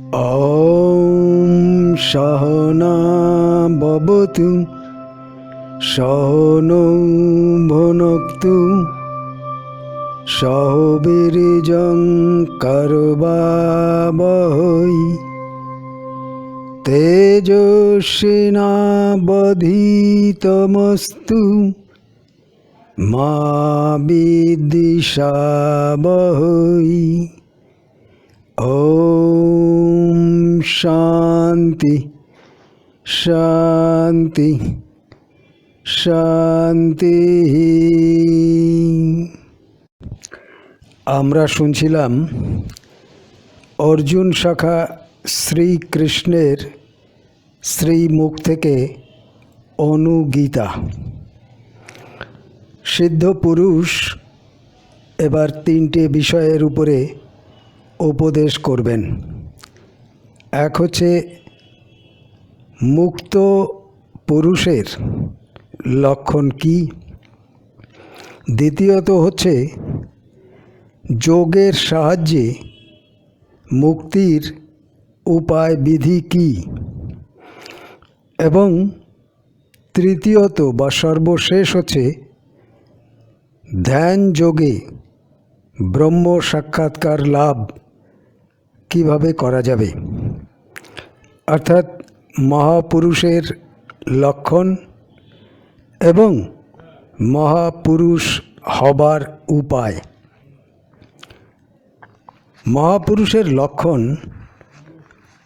ॐ सहना भवतु सहनौ भुनक्तु सह वीर्यं करवावहै तेजस्विनावधीतमस्तु मा विद्विषावहै। ओम शांति शांति শান্তি। আমরা শুনছিলাম অর্জুন শাখা শ্রীকৃষ্ণের শ্রীমুখ থেকে অনুগীতা। সিদ্ধ পুরুষ এবার তিনটে বিষয়ের উপরে উপদেশ করবেন। এক হচ্ছে মুক্ত পুরুষের লক্ষণ কি, দ্বিতীয়ত হচ্ছে যোগের সাহায্যে মুক্তির উপায় বিধি কি, এবং তৃতীয়ত বা সর্বশেষ হচ্ছে ধ্যান যোগে ব্রহ্ম সাক্ষাৎকার লাভ কিভাবে করা যাবে, অর্থাৎ মহাপুরুষের লক্ষণ এবং মহাপুরুষ হবার উপায়। মহাপুরুষের লক্ষণ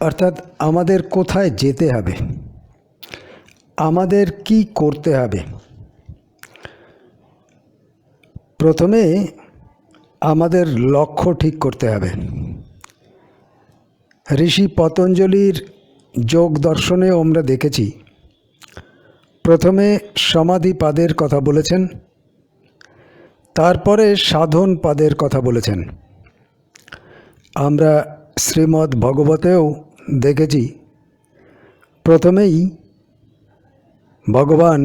অর্থাৎ আমাদের কোথায় যেতে হবে, আমাদের কি করতে হবে। প্রথমে আমাদের লক্ষ্য ঠিক করতে হবে। ঋষি পতঞ্জলির যোগ দর্শনেও আমরা দেখেছি, প্রথমে সমাধি পাদের কথা বলেছেন, তারপরে সাধন পাদের কথা বলেছেন। আমরা শ্রীমদ্ ভগবতেও দেখেছি, প্রথমেই ভগবান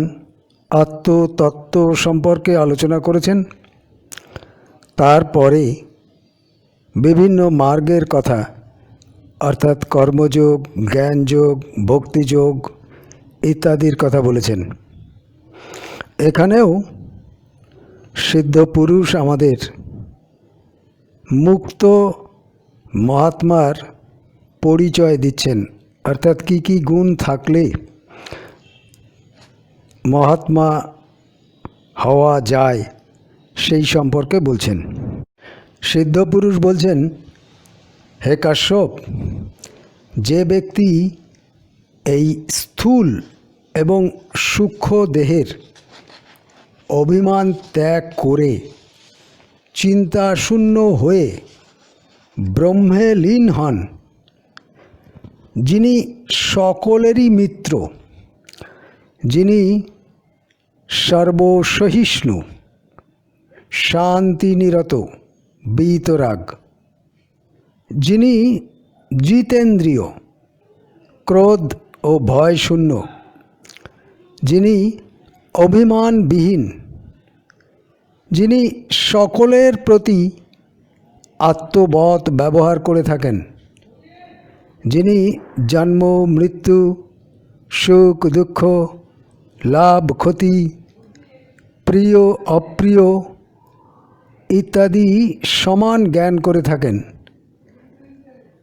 আত্মতত্ত্ব সম্পর্কে আলোচনা করেছেন, তারপরে বিভিন্ন মার্গের কথা অর্থাৎ কর্মযোগ, জ্ঞানযোগ, ভক্তিযোগ ইত্যাদির কথা বলেছেন। এখানেও সিদ্ধ পুরুষ আমাদের মুক্ত মহাত্মার পরিচয় দিচ্ছেন, অর্থাৎ কি কি গুণ থাকলে মহাত্মা হওয়া যায় সেই সম্পর্কে বলছেন। সিদ্ধ পুরুষ বলছেন, হে কাশ্যপ, যে ব্যক্তি এই স্থূল এবং সূক্ষ্ম দেহের অভিমান ত্যাগ করে চিন্তাশূন্য হয়ে ব্রহ্মে লীন হন, যিনি সকলেরই মিত্র, যিনি সর্বসহিষ্ণু, শান্তিনিরত, বিতরাগ, যিনি জিতেন্দ্রিয়, ক্রোধ ও ভয় শূন্য, যিনি অভিমানবিহীন, যিনি সকলের প্রতি আত্মবৎ ব্যবহার করে থাকেন, যিনি জন্ম মৃত্যু, সুখ দুঃখ, লাভ ক্ষতি, প্রিয় অপ্রিয় ইত্যাদি সমান জ্ঞান করে থাকেন,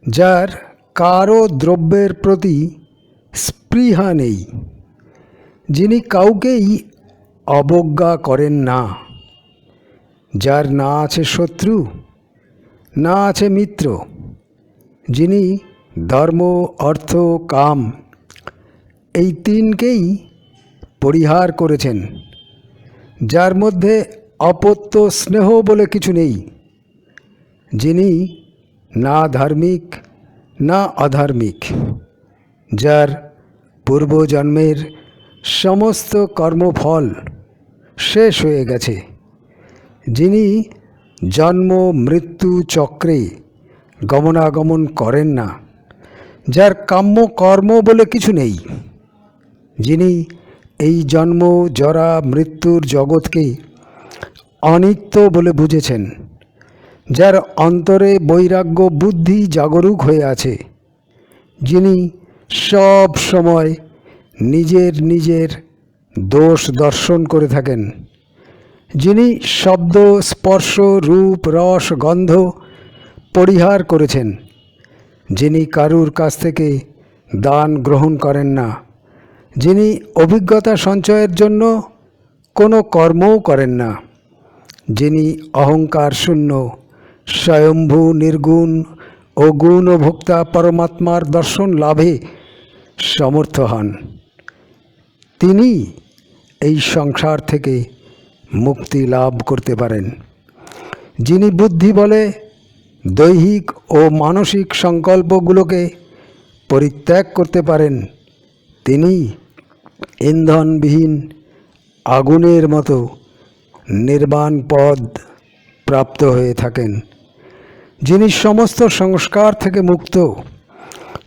যার কারো দ্রব্যের প্রতি স্পৃহা নেই, যিনি কাউকেই অবজ্ঞা করেন না, যার না আছে শত্রু, না আছে মিত্র, যিনি ধর্ম, অর্থ, কাম এই তিনকেই পরিহার করেছেন, যার মধ্যে অপত্য স্নেহ বলে কিছু নেই, যিনি না ধার্মিক না অধার্মিক, যার পূর্বজন্মের সমস্ত কর্মফল শেষ হয়ে গেছে, যিনি জন্ম মৃত্যু চক্রে গমনাগমন করেন না, যার কাম্য কর্ম বলে কিছু নেই, যিনি এই জন্ম জরা মৃত্যুর জগৎকে অনিত্য বলে বুঝেছেন, যার অন্তরে বৈরাগ্য বুদ্ধি জাগরুক হয়ে আছে, যিনি সব সময় নিজের নিজের দোষ দর্শন করে থাকেন, যিনি শব্দ, স্পর্শ, রূপ, রস, গন্ধ পরিহার করেছেন, যিনি কারুর কাছ থেকে দান গ্রহণ করেন না, যিনি অভিজ্ঞতা সঞ্চয়ের জন্য কোনো কর্মও করেন না, যিনি অহংকার শূন্য, স্বয়ম্ভু, নির্গুণ ও গুণ ও ভোক্তা পরমাত্মার দর্শন লাভে সমর্থ হন, তিনি এই সংসার থেকে মুক্তি লাভ করতে পারেন। যিনি বুদ্ধি বলে দৈহিক ও মানসিক সংকল্পগুলোকে পরিত্যাগ করতে পারেন, তিনি ইন্ধনবিহীন আগুনের মতো নির্বাণ পদ প্রাপ্ত হয়ে থাকেন। যিনি সমস্ত সংস্কার থেকে মুক্ত,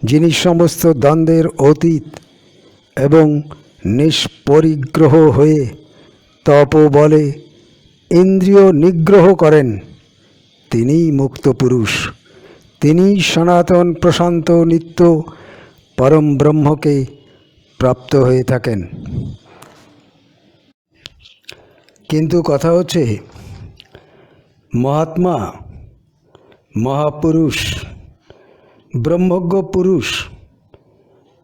যিনি সমস্ত দ্বন্দ্বের অতীত এবং নিষ্পরিগ্রহ হয়ে তপ বলে ইন্দ্রিয় নিগ্রহ করেন, তিনিই মুক্ত পুরুষ। তিনি সনাতন, প্রশান্ত, নিত্য পরম ব্রহ্মকে প্রাপ্ত হয়ে থাকেন। কিন্তু কথা হচ্ছে, মহাত্মা, মহাপুরুষ, ব্রহ্মজ্ঞ পুরুষ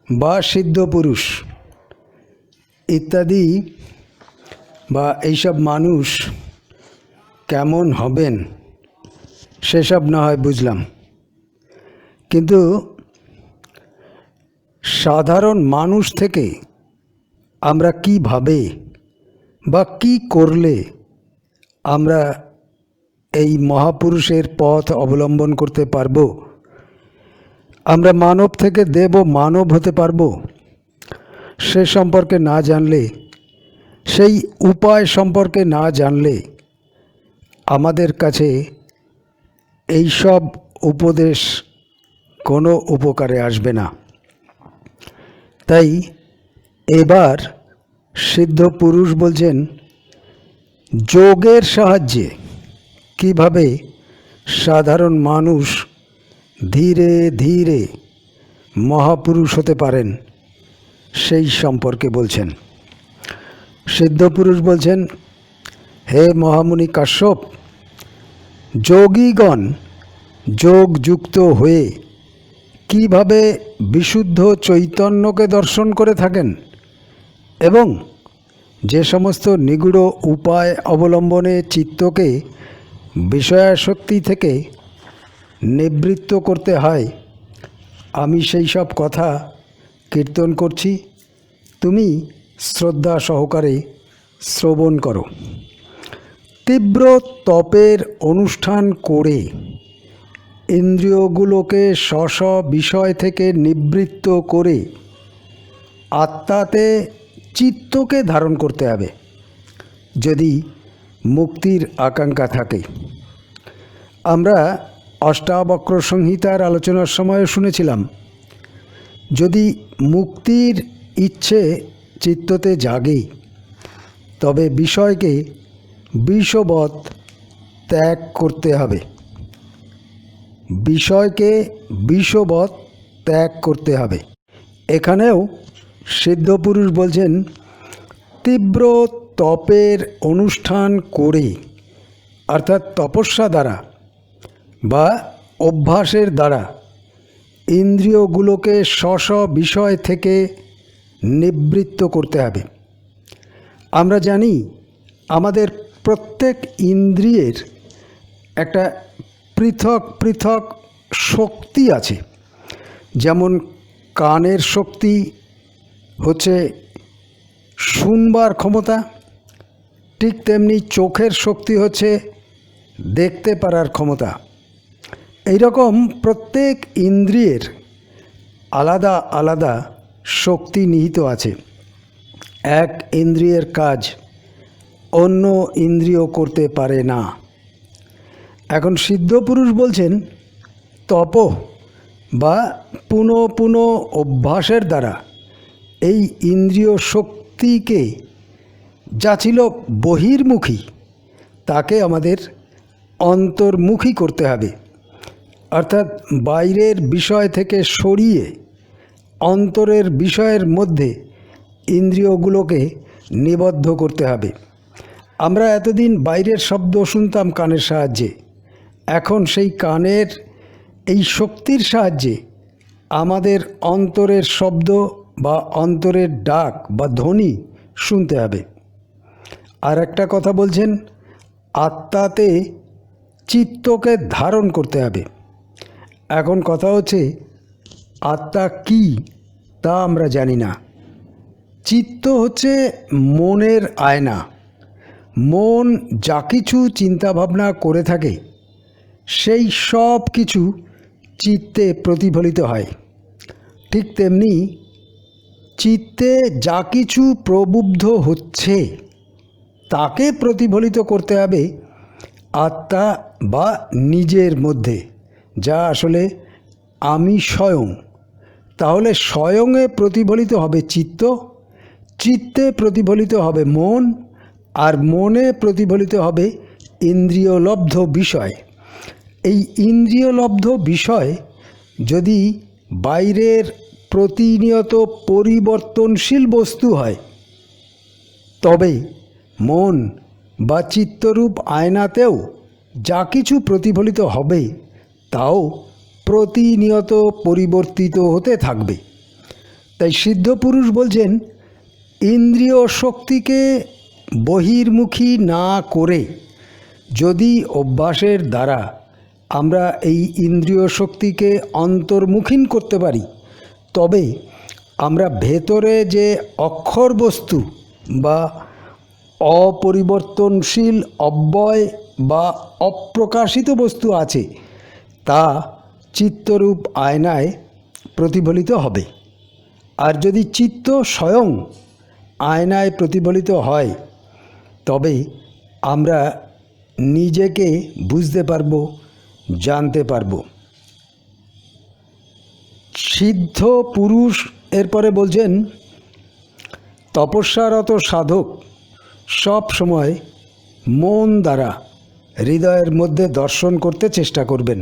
বা সিদ্ধ পুরুষ ইত্যাদি বা এইসব মানুষ কেমন হবেন সেসব না হয় বুঝলাম, কিন্তু সাধারণ মানুষ থেকে আমরা কিভাবে বা কি করলে আমরা এই মহাপুরুষের পথ অবলম্বন করতে পারব, আমরা মানব থেকে দেব মানব হতে পারব, সে সম্পর্কে না জানলে, সেই উপায় সম্পর্কে না জানলে আমাদের কাছে এই সব উপদেশ কোনো উপকারে আসবে না। তাই এবার সিদ্ধ পুরুষ বলছেন যোগের সাহায্যে কিভাবে সাধারণ মানুষ ধীরে ধীরে মহাপুরুষ হতে পারেন সেই সম্পর্কে বলছেন। সিদ্ধ পুরুষ বলছেন, হে মহামুনি কাশ্যপ, যোগীগণ যোগযুক্ত হয়ে কিভাবে বিশুদ্ধ চৈতন্যকে দর্শন করে থাকেন এবং যে সমস্ত নিগূঢ় উপায় অবলম্বনে চিত্তকে বিষয়াসক্তি থেকে নিবৃত্ত করতে হয়, আমি সেই সব কথা কীর্তন করছি, তুমি শ্রদ্ধা সহকারে শ্রবণ করো। তীব্র তপের অনুষ্ঠান করে ইন্দ্রিয়গুলোকে স্ব বিষয় থেকে নিবৃত্ত করে আত্মাতে চিত্তকে ধারণ করতে হবে যদি মুক্তির আকাঙ্ক্ষা থাকে। আমরা অষ্টাবক্র সংহিতার আলোচনার সময় শুনেছিলাম, যদি মুক্তির ইচ্ছে চিত্ততে জাগে তবে বিষয়কে বিষবৎ ত্যাগ করতে হবে, বিষয়কে বিষবৎ ত্যাগ করতে হবে। এখানেও সিদ্ধ পুরুষ বলছেন, তীব্র তপের অনুষ্ঠান করে, অর্থাৎ তপস্যা দ্বারা বা অভ্যাসের দ্বারা ইন্দ্রিয়গুলোকে স্ব বিষয় থেকে নিবৃত্ত করতে হবে। আমরা জানি আমাদের প্রত্যেক ইন্দ্রিয়ের একটা পৃথক পৃথক শক্তি আছে। যেমন কানের শক্তি হচ্ছে শুনবার ক্ষমতা, ঠিক তেমনি চোখের শক্তি হচ্ছে দেখতে পারার ক্ষমতা। এইরকম প্রত্যেক ইন্দ্রিয়ের আলাদা আলাদা শক্তি নিহিত আছে। এক ইন্দ্রিয়ের কাজ অন্য ইন্দ্রিয় করতে পারে না। এখন সিদ্ধ পুরুষ বলছেন, তপ বা পুনঃ পুনঃ অভ্যাসের দ্বারা এই ইন্দ্রিয় শক্তিকে যা ছিল বহির্মুখী তাকে আমাদের অন্তর্মুখী করতে হবে, অর্থাৎ বাইরের বিষয় থেকে সরিয়ে অন্তরের বিষয়ের মধ্যে ইন্দ্রিয়গুলোকে নিবদ্ধ করতে হবে। আমরা এতদিন বাইরের শব্দ শুনতাম কানের সাহায্যে, এখন সেই কানের এই শক্তির সাহায্যে আমাদের অন্তরের শব্দ বা অন্তরের ডাক বা ধ্বনি শুনতে হবে। আর একটা কথা বলছেন, আত্মাতে চিত্তকে ধারণ করতে হবে। এখন কথা হচ্ছে, আত্মা কি তা আমরা জানি না। চিত্ত হচ্ছে মনের আয়না। মন যা কিছু চিন্তাভাবনা করে থাকে সেই সব কিছু চিত্তে প্রতিফলিত হয়। ঠিক তেমনি চিত্তে যা কিছু প্রবুদ্ধ হচ্ছে তাকে প্রতিফলিত করতে হবে আত্মা বা নিজের মধ্যে, যা আসলে আমি স্বয়ং। তাহলে স্বয়ংয়ে প্রতিফলিত হবে চিত্ত, চিত্তে প্রতিফলিত হবে মন, আর মনে প্রতিফলিত হবে ইন্দ্রিয়লব্ধ বিষয়। এই ইন্দ্রিয়লব্ধ বিষয় যদি বাইরের প্রতিনিয়ত পরিবর্তনশীল বস্তু হয়, তবে মন বা চিত্তরূপ আয়নাতেও যা কিছু প্রতিফলিত হবে তাও প্রতিনিয়ত পরিবর্তিত হতে থাকবে। তাই সিদ্ধপুরুষ বলছেন, ইন্দ্রিয় শক্তিকে বহির্মুখী না করে যদি অভ্যাসের দ্বারা আমরা এই ইন্দ্রিয় শক্তিকে অন্তর্মুখীন করতে পারি, তবে আমরা ভেতরে যে অক্ষর বস্তু বা অপরিবর্তনশীল অব্যয় বা অপ্রকাশিত বস্তু আছে তা চিত্তরূপ আয়নায় প্রতিফলিত হবে। আর যদি চিত্ত স্বয়ং আয়নায় প্রতিফলিত হয়, তবে আমরা নিজেকে বুঝতে পারবো, জানতে পারবো। সিদ্ধ পুরুষ এরপরে বলছেন, তপস্যারত সাধক সব সময় মন দ্বারা হৃদয়ের মধ্যে দর্শন করতে চেষ্টা করবেন।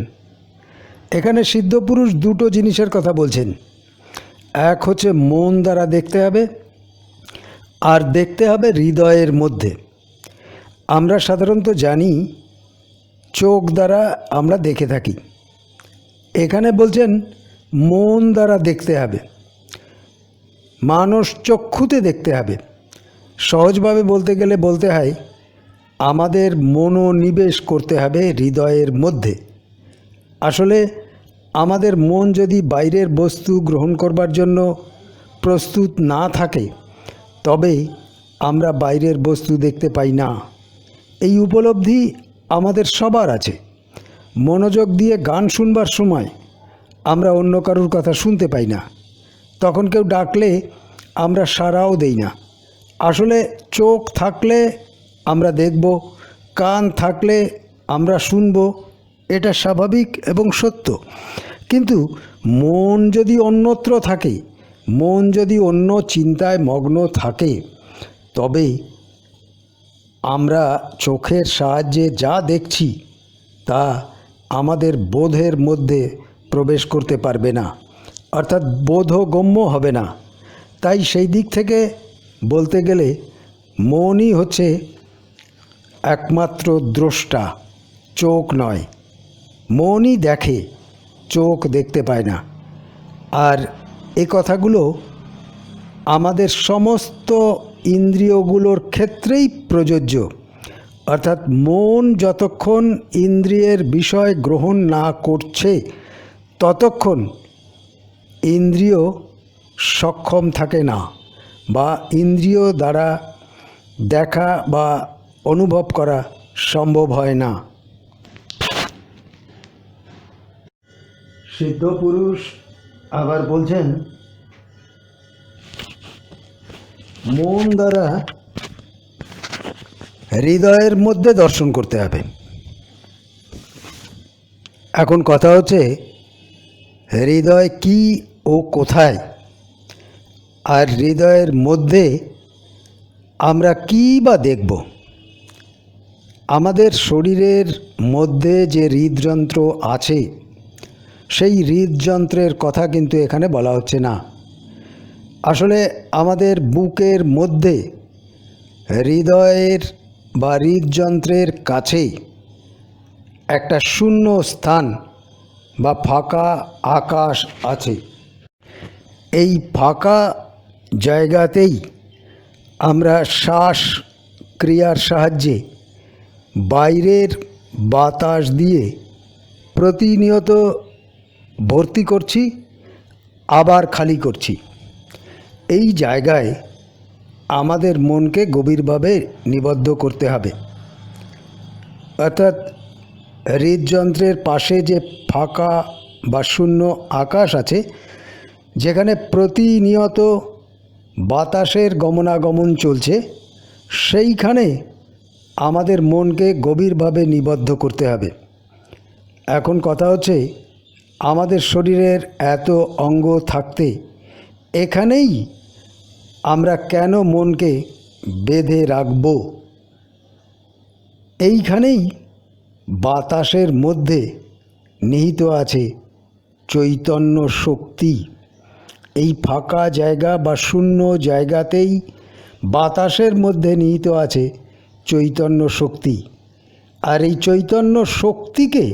এখানে সিদ্ধপুরুষ দুটো জিনিসের কথা বলছেন। এক হচ্ছে মন দ্বারা দেখতে হবে, আর দেখতে হবে হৃদয়ের মধ্যে। আমরা সাধারণত জানি চোখ দ্বারা আমরা দেখে থাকি, এখানে বলছেন মন দ্বারা দেখতে হবে, মানস চক্ষুতে দেখতে হবে। সহজভাবে বলতে গেলে বলতে হয়, আমাদের মনোনিবেশ করতে হবে হৃদয়ের মধ্যে। আসলে আমাদের মন যদি বাইরের বস্তু গ্রহণ করবার জন্য প্রস্তুত না থাকে, তবে আমরা বাইরের বস্তু দেখতে পাই না। এই উপলব্ধি আমাদের সবার আছে। মনোযোগ দিয়ে গান শুনবার সময় আমরা অন্য কারুর কথা শুনতে পাই না, তখন কেউ ডাকলে আমরা সাড়াও দেই না। আসলে চোখ থাকলে আমরা দেখব, কান থাকলে আমরা শুনব, এটা স্বাভাবিক এবং সত্য। কিন্তু মন যদি অন্যত্র থাকে, মন যদি অন্য চিন্তায় মগ্ন থাকে, তবে আমরা চোখের সাহায্যে যা দেখছি তা আমাদের বোধের মধ্যে প্রবেশ করতে পারবে না, অর্থাৎ বোধগম্য হবে না। তাই সেই দিক থেকে বলতে গেলে মনই হচ্ছে একমাত্র দ্রষ্টা, চোখ নয়। মনই দেখে, চোখ দেখতে পায় না। আর এ কথাগুলো আমাদের সমস্ত ইন্দ্রিয়গুলোর ক্ষেত্রেই প্রযোজ্য। অর্থাৎ মন যতক্ষণ ইন্দ্রিয়ের বিষয় গ্রহণ না করছে, ততক্ষণ ইন্দ্রিয় সক্ষম থাকে না, বা ইন্দ্রিয় দ্বারা দেখা বা অনুভব করা সম্ভব হয় না। সিদ্ধপুরুষ আবার বলছেন, মন দ্বারা হৃদয়ের মধ্যে দর্শন করতে হবে। এখন কথা হচ্ছে, হৃদয় কি ও কোথায়, আর হৃদয়ের মধ্যে আমরা কি বা দেখব। আমাদের শরীরের মধ্যে যে হৃদযন্ত্র আছে, সেই হৃদযন্ত্রের কথা কিন্তু এখানে বলা হচ্ছে না। আসলে আমাদের বুকের মধ্যে হৃদয়ের বা হৃদযন্ত্রের কাছে একটা শূন্য স্থান বা ফাঁকা আকাশ আছে। এই ফাঁকা জায়গাতেই আমরা শ্বাস ক্রিয়ার সাহায্যে বাইরের বাতাস দিয়ে প্রতিনিয়ত ভর্তি করছি, আবার খালি করছি। এই জায়গায় আমাদের মনকে গভীরভাবে নিবদ্ধ করতে হবে। অর্থাৎ হৃদযন্ত্রের পাশে যে ফাঁকা বা শূন্য আকাশ আছে, যেখানে প্রতিনিয়ত বাতাসের গমনাগমন চলছে, সেইখানে আমাদের মনকে গভীরভাবে নিবদ্ধ করতে হবে। এখন কথা হচ্ছে, আমাদের শরীরের এত অঙ্গ থাকতে এখানেই আমরা কেন মনকে বেঁধে রাখব? এইখানেই বাতাসের মধ্যে নিহিত আছে চৈতন্য শক্তি। এই ফাঁকা জায়গা বা শূন্য জায়গাতেই বাতাসের মধ্যে নিহিত আছে চৈতন্য শক্তি। আর এই চৈতন্য শক্তিকে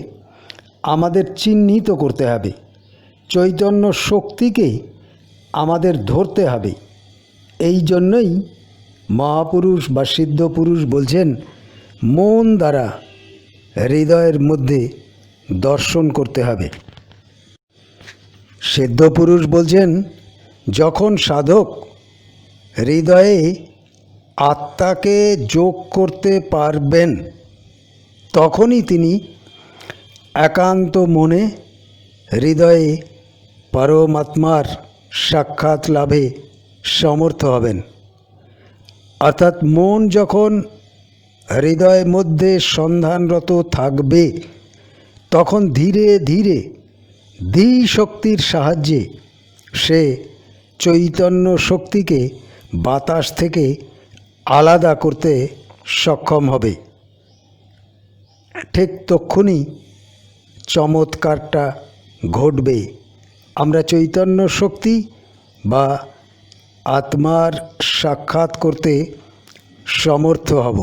আমাদের চিহ্নিত করতে হবে, চৈতন্য শক্তিকে আমাদের ধরতে হবে। এই জন্যই মহাপুরুষ বা সিদ্ধ পুরুষ বলছেন, মন দ্বারা হৃদয়ের মধ্যে দর্শন করতে হবে। সিদ্ধ পুরুষ বলছেন, যখন সাধক হৃদয়ে আত্মাকে যোগ করতে পারবেন, তখনই তিনি একান্ত মনে হৃদয়ে পরমাত্মার সাক্ষাৎ লাভে সমর্থ হবেন। অর্থাৎ মন যখন হৃদয়ের মধ্যে সন্ধানরত থাকবে, তখন ধীরে ধীরে ধী শক্তির সাহায্যে সে চৈতন্য শক্তিকে বাতাস থেকে আলাদা করতে সক্ষম হবে। ঠিক তক্ষুনি চমৎকারটা ঘটবে। আমরা চৈতন্য শক্তি বা আত্মার সাক্ষাৎ করতে সমর্থ হব।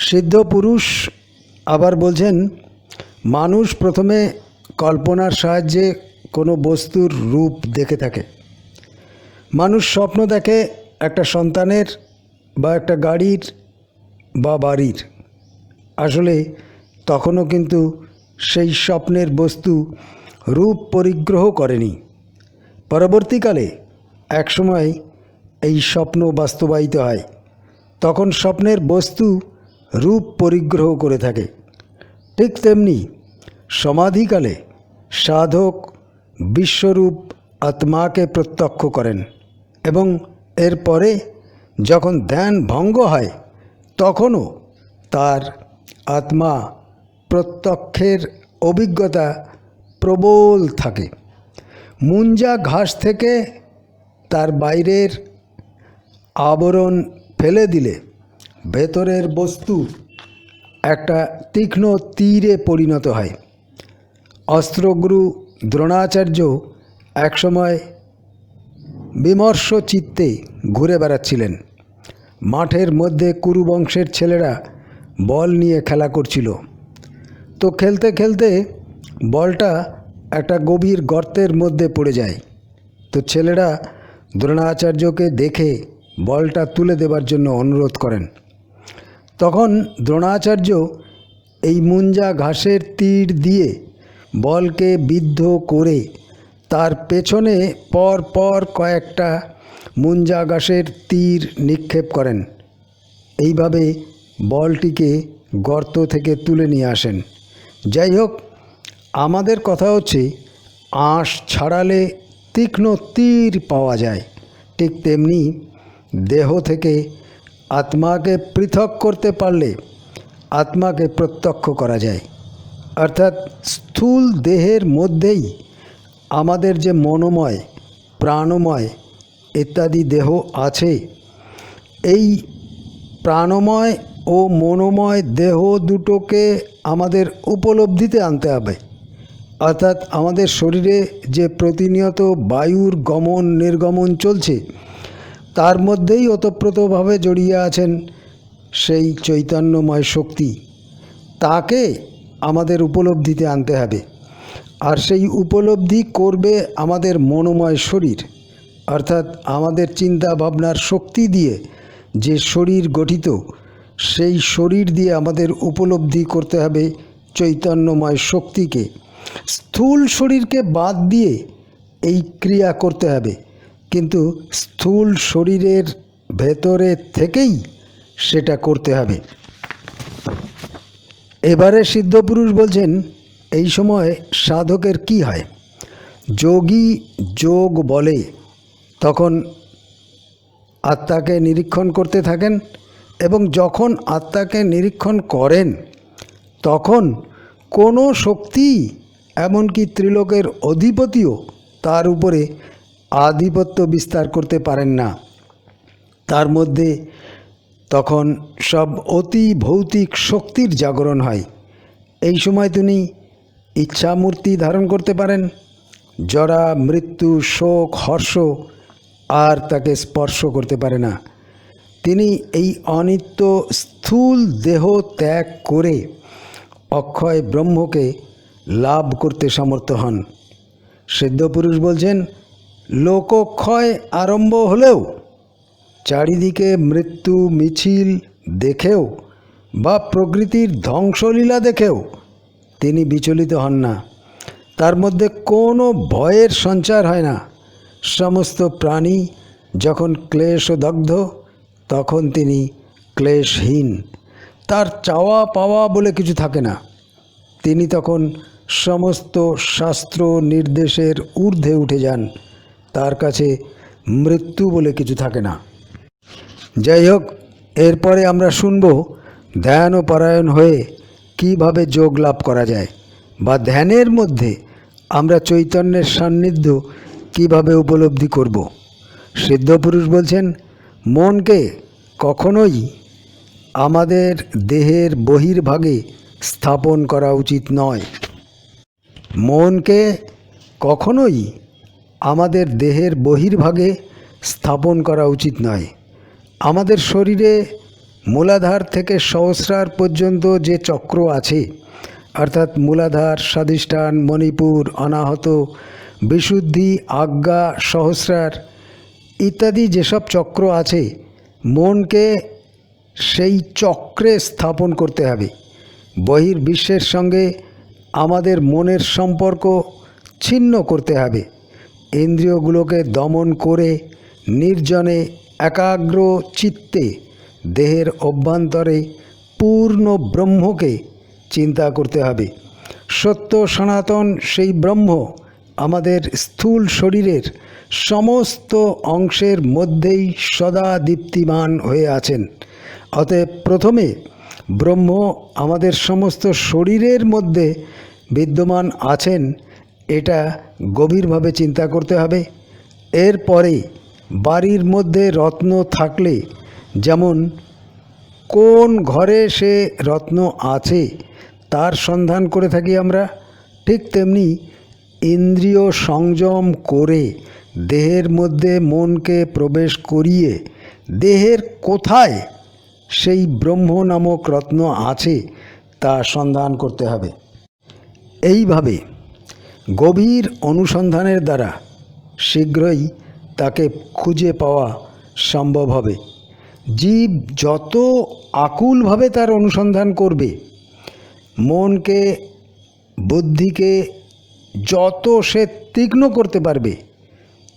সিদ্ধ পুরুষ আবার বলছেন, মানুষ প্রথমে কল্পনার সাহায্যে কোনো বস্তুর রূপ দেখে থাকে। মানুষ স্বপ্ন দেখে একটা সন্তানের বা একটা গাড়ির বা বাড়ির। আসলে তখনও কিন্তু সেই স্বপ্নের বস্তু রূপ পরিগ্রহ করেনি। পরবর্তীকালে একসময় এই স্বপ্ন বাস্তবায়িত হয়, তখন স্বপ্নের বস্তু রূপ পরিগ্রহ করে থাকে। ঠিক তেমনি সমাধিকালে সাধক বিশ্বরূপ আত্মাকে প্রত্যক্ষ করেন এবং এরপরে যখন ধ্যান ভঙ্গ হয়, তখনও তার আত্মা প্রত্যক্ষের অভিজ্ঞতা প্রবল থাকে। মুঞ্জা ঘাস থেকে তার বাইরের আবরণ ফেলে দিলে ভেতরের বস্তু একটা তীক্ষ্ণ তীরে পরিণত হয়। অস্ত্রগুরু দ্রোণাচার্য একসময় বিমর্ষ চিত্তে ঘুরে বেড়াচ্ছিলেন। মাঠের মধ্যে কুরুবংশের ছেলেরা বল নিয়ে খেলা করছিল। তো খেলতে খেলতে বলটা একটা গভীর গর্তের মধ্যে পড়ে যায়। তো ছেলেরা দ্রোণাচার্যকে দেখে বলটা তুলে দেবার জন্য অনুরোধ করেন। তখন দ্রোণাচার্য এই মুঞ্জা ঘাসের তীর দিয়ে বলকে বিদ্ধ করে তার পেছনে পর পর কয়েকটা মুঞ্জা ঘাসের তীর নিক্ষেপ করেন। এইভাবে বলটিকে গর্ত থেকে তুলে নিয়ে আসেন। যাই হোক, আমাদের কথা হচ্ছে, আঁশ ছাড়ালে তীক্ষ্ণ তীর পাওয়া যায়। ঠিক তেমনি দেহ থেকে আত্মাকে পৃথক করতে পারলে আত্মাকে প্রত্যক্ষ করা যায়। অর্থাৎ স্থূল দেহের মধ্যেই আমাদের যে মনোময়, প্রাণময় ইত্যাদি দেহ আছে, এই প্রাণময় ও মনোময় দেহ দুটোকে আমাদের উপলব্ধিতে আনতে হবে। অর্থাৎ আমাদের শরীরে যে প্রতিনিয়ত বায়ুর গমন নির্গমন চলছে, তার মধ্যেই ওতপ্রোতভাবে জড়িয়ে আছেন সেই চৈতন্যময় শক্তি। তাকে আমাদের উপলব্ধিতে আনতে হবে। আর সেই উপলব্ধি করবে আমাদের মনোময় শরীর, অর্থাৎ আমাদের চিন্তা ভাবনার শক্তি দিয়ে যে শরীর গঠিত, সেই শরীর দিয়ে আমাদের উপলব্ধি করতে হবে চৈতন্যময় শক্তিকে। স্থূল শরীরকে বাদ দিয়ে এই ক্রিয়া করতে হবে, কিন্তু স্থূল শরীরের ভেতরে থেকেই সেটা করতে হবে। এবারে সিদ্ধপুরুষ বলছেন, এই সময় সাধকের কি হয়? যোগী যোগ বলে তখন আত্মাকে নিরীক্ষণ করতে থাকেন, এবং যখন আত্মাকে নিরীক্ষণ করেন তখন কোনো শক্তি, এমনকি ত্রিলোকের অধিপতিও তার উপরে আধিপত্য বিস্তার করতে পারেন না। তার মধ্যে তখন সব অতি ভৌতিক শক্তির জাগরণ হয়। এই সময় তিনি ইচ্ছামূর্তি ধারণ করতে পারেন। জরা, মৃত্যু, শোক, হর্ষ আর তাকে স্পর্শ করতে পারে না। তিনি এই অনিত্য স্থূল দেহ ত্যাগ করে অক্ষয় ব্রহ্মকে লাভ করতে সমর্থ হন। সিদ্ধপুরুষ বলছেন, লোকক্ষয় আরম্ভ হলেও, চারিদিকে মৃত্যু মিছিল দেখেও বা প্রকৃতির ধ্বংসলীলা দেখেও তিনি বিচলিত হন না। তার মধ্যে কোনো ভয়ের সঞ্চার হয় না। সমস্ত প্রাণী যখন ক্লেশদগ্ধ, তখন তিনি ক্লেশহীন। তার চাওয়া পাওয়া বলে কিছু থাকে না। তিনি তখন সমস্ত শাস্ত্র নির্দেশের ঊর্ধ্বে উঠে যান। তার কাছে মৃত্যু বলে কিছু থাকে না। যাই হোক, এরপরে আমরা শুনব ধ্যান ও পরায়ণ হয়ে কিভাবে যোগ লাভ করা যায়, বা ধ্যানের মধ্যে আমরা চৈতন্যের সান্নিধ্য কিভাবে উপলব্ধি করব। সিদ্ধপুরুষ বলছেন, মনকে কখনোই আমাদের দেহের বহির্ভাগে স্থাপন করা উচিত নয়। মনকে কখনোই আমাদের দেহের বহির্ভাগে স্থাপন করা উচিত নয়। আমাদের শরীরে মূলাধার থেকে সহস্রার পর্যন্ত যে চক্র আছে, অর্থাৎ মূলাধার, স্বাধিষ্ঠান, মণিপুর, অনাহত, বিশুদ্ধি, আজ্ঞা, সহস্রার ইত্যাদি যেসব চক্র আছে, মনকে সেই চক্রে স্থাপন করতে হবে। বহির্বিশ্বের সঙ্গে আমাদের মনের সম্পর্ক ছিন্ন করতে হবে। ইন্দ্রিয়গুলোকে দমন করে নির্জনে একাগ্র চিত্তে দেহের অভ্যন্তরে পূর্ণ ব্রহ্মকে চিন্তা করতে হবে। সত্য সনাতন সেই ব্রহ্ম আমাদের স্থূল শরীরের সমস্ত অংশের মধ্যেই সদা দীপ্তিমান হয়ে আছেন। অতএব প্রথমে ব্রহ্ম আমাদের সমস্ত শরীরের মধ্যে বিদ্যমান আছেন, এটা গভীরভাবে চিন্তা করতে হবে। এরপরে বাড়ির মধ্যে রত্ন থাকলে যেমন কোন ঘরে সে রত্ন আছে তার সন্ধান করে থাকি আমরা, ঠিক তেমনি ইন্দ্রিয় সংযম করে দেহের মধ্যে মনকে প্রবেশ করিয়ে দেহের কোথায় সেই ব্রহ্ম নামক রত্ন আছে তা সন্ধান করতে হবে। এইভাবে গভীর অনুসন্ধানের দ্বারা শীঘ্রই তাকে খুঁজে পাওয়া সম্ভব হবে। জীব যত আকুলভাবে তার অনুসন্ধান করবে, মনকে, বুদ্ধিকে যত সে তীক্ষ্ণ করতে পারবে,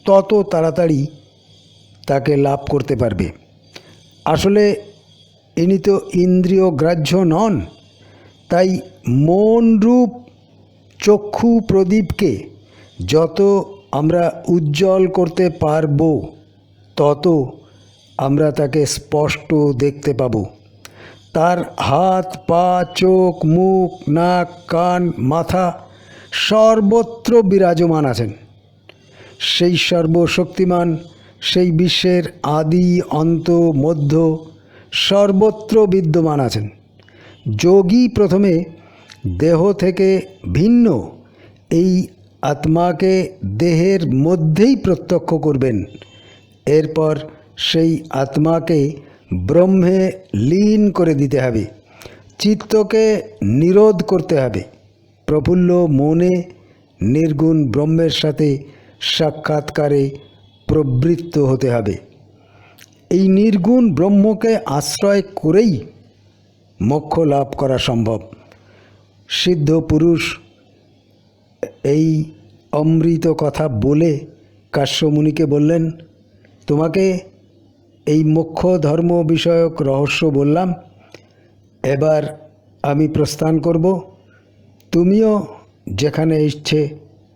তত তাড়াতাড়ি তাকে লাভ করতে পারবে। আসলে ইনি তো ইন্দ্রিয় গ্রাহ্য নন, তাই মনরূপ চক্ষু প্রদীপকে যত আমরা উজ্জ্বল করতে পারব, তত আমরা তাকে স্পষ্ট দেখতে পাব। তার হাত, পা, চোখ, মুখ, নাক, কান, মাথা সর্বত্র বিরাজমান আছেন। সেই সর্বশক্তিমান, সেই বিশ্বের আদি অন্ত মধ্য সর্বত্র বিদ্যমান আছেন। যোগী প্রথমে দেহ থেকে ভিন্ন এই আত্মাকে দেহের মধ্যেই প্রত্যক্ষ করবেন। এরপর সেই আত্মাকে ব্রহ্মে লীন করে দিতে হবে। চিত্তকে নিরোধ করতে হবে। প্রফুল্ল মনে নির্গুণ ব্রহ্মের সাথে সাক্ষাৎকারে প্রবৃত্ত হতে হবে। এই নির্গুণ ব্রহ্মকে আশ্রয় করেই মোক্ষ লাভ করা সম্ভব। সিদ্ধ পুরুষ এই অমৃত কথা বলে কাশ্যমুনিকে বললেন, তোমাকে এই মোক্ষ ধর্ম বিষয়ক রহস্য বললাম, এবার আমি প্রস্থান করব। তুমিও যেখানে ইচ্ছে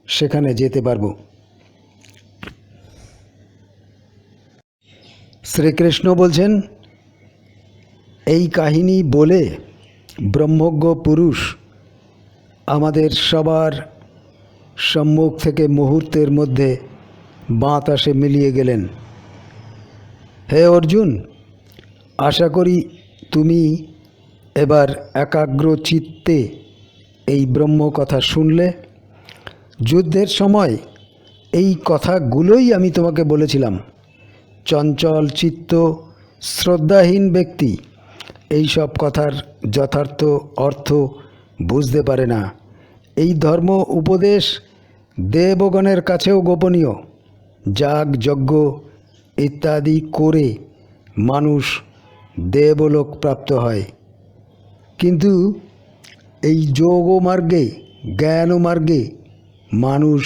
সেখানে যেতে পারবো। শ্রীকৃষ্ণ বলছেন, এই কাহিনী বলে ব্রহ্মজ্ঞ পুরুষ আমাদের সবার সম্মুখ থেকে মুহূর্তের মধ্যে বাতাসে মিলিয়ে গেলেন। হে অর্জুন, আশা করি তুমি এবার একাগ্র চিত্তে এই ব্রহ্ম কথা শুনলে। যুদ্ধের সময় এই কথাগুলোই আমি তোমাকে বলেছিলাম। চঞ্চল চিত্ত শ্রদ্ধাহীন ব্যক্তি এই সব কথার যথার্থ অর্থ বুঝতে পারে না। এই ধর্ম উপদেশ দেবগণের কাছেও গোপনীয়। যাগ যজ্ঞ ইত্যাদি করে মানুষ দেবলোক প্রাপ্ত হয়, কিন্তু এই যোগ মার্গে জ্ঞান মার্গে মানুষ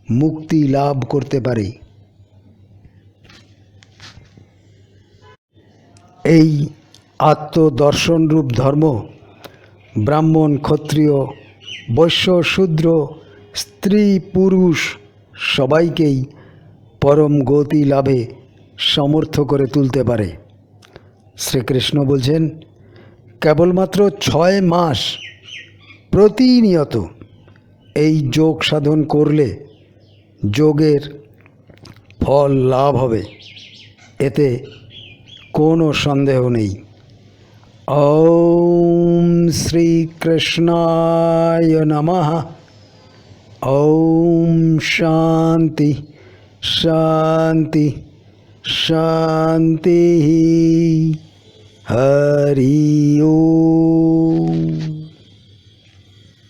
মুক্তি লাভ করতে পারে। এই আত্মদর্শনরূপ ধর্ম ব্রাহ্মণ ক্ষত্রিয় বৈশ্য শূদ্র স্ত্রী পুরুষ সবাইকেই পরম গতি লাভে সমর্থ করে তুলতে পারে। শ্রীকৃষ্ণ বলছেন, কেবলমাত্র 6 মাস প্রতিনিয়ত এই যোগ সাধন করলে যোগের ফল লাভ হবে, এতে কোনো সন্দেহ নেই। ওম শ্রীকৃষ্ণায় নমঃ। ওম শান্তি শান্তি শান্তি। হরি ওম।